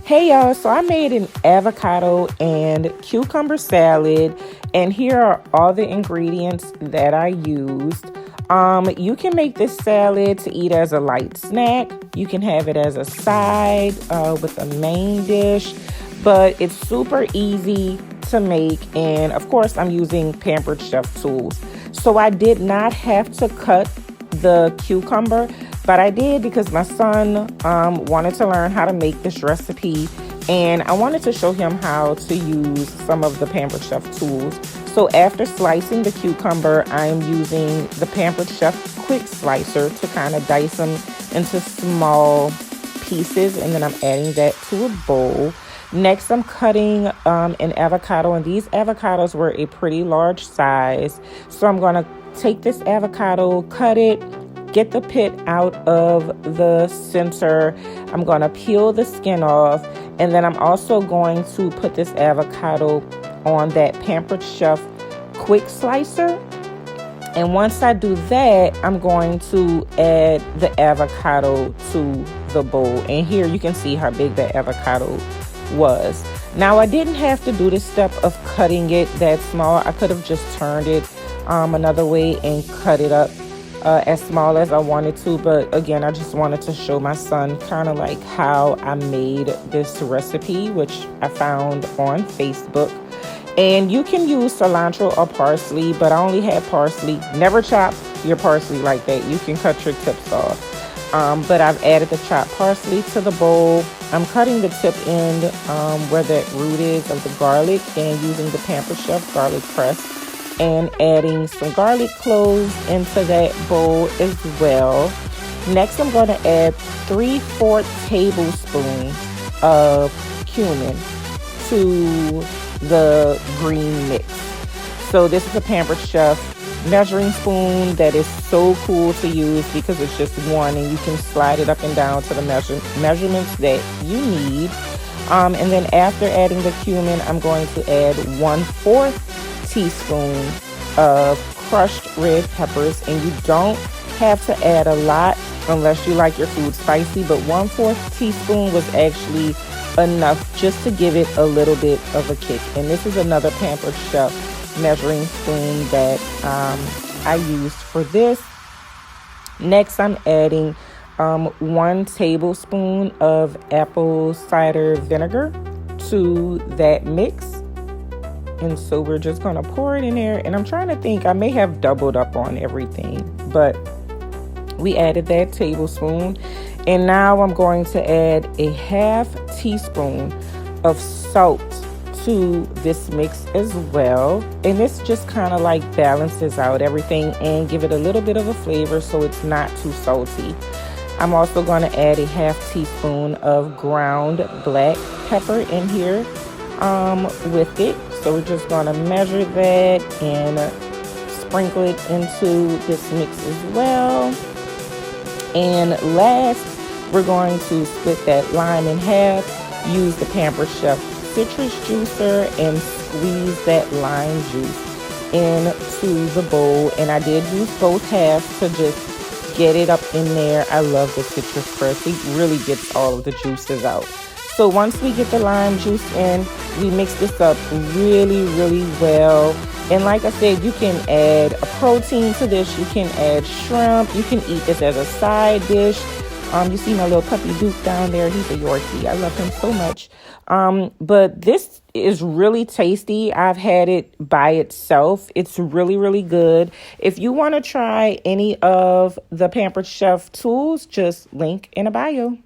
Hey y'all, so I made an avocado and cucumber salad, and here are all the ingredients that I used. You can make this salad to eat as a light snack. You can have it as a side with a main dish, but it's super easy to make, and of course I'm using Pampered Chef tools. So I did not have to cut the cucumber, but I did because my son wanted to learn how to make this recipe, and I wanted to show him how to use some of the Pampered Chef tools. So after slicing the cucumber, I am using the Pampered Chef quick slicer to kind of dice them into small pieces, and then I'm adding that to a bowl. Next, I'm cutting an avocado, and these avocados were a pretty large size. So I'm going to take this avocado, cut it, get the pit out of the center. I'm going to peel the skin off, and then I'm also going to put this avocado on that Pampered Chef quick slicer. And once I do that, I'm going to add the avocado to the bowl. And here you can see how big that avocado was. Now, I didn't have to do this step of cutting it that small. I could have just turned it another way and cut it up as small as I wanted to, but again, I just wanted to show my son kind of like how I made this recipe, which I found on Facebook. And you can use cilantro or parsley, but I only had parsley. Never chop your parsley like that. You can cut your tips off. But I've added the chopped parsley to the bowl. I'm cutting the tip end where that root is of the garlic, and using the Pampered Chef garlic press, and adding some garlic cloves into that bowl as well. Next, I'm going to add 3/4 tablespoons of cumin to the green mix. So this is a Pampered Chef measuring spoon that is so cool to use because it's just one, and you can slide it up and down to the measurements that you need. And then after adding the cumin, I'm going to add 1/4 teaspoon of crushed red peppers, and you don't have to add a lot unless you like your food spicy, but 1/4 teaspoon was actually enough just to give it a little bit of a kick. And this is another Pampered Chef measuring spoon that I used for this. Next, I'm adding 1 tablespoon of apple cider vinegar to that mix. And so we're just going to pour it in there. And I'm trying to think, I may have doubled up on everything, but we added that tablespoon. And now I'm going to add a 1/2 teaspoon of salt to this mix as well. And this just kind of like balances out everything and give it a little bit of a flavor so it's not too salty. I'm also going to add a 1/2 teaspoon of ground black pepper in here with it. So we're just going to measure that and sprinkle it into this mix as well. And last, we're going to split that lime in half, use the Pampered Chef citrus juicer, and squeeze that lime juice into the bowl. And I did use both halves to just get it up in there. I love the citrus press. It really gets all of the juices out. So once we get the lime juice in, we mix this up really, really well. And like I said, you can add a protein to this. You can add shrimp. You can eat this as a side dish. You see my little puppy Duke down there. He's a Yorkie. I love him so much. But this is really tasty. I've had it by itself. It's really, really good. If you want to try any of the Pampered Chef tools, just link in a bio.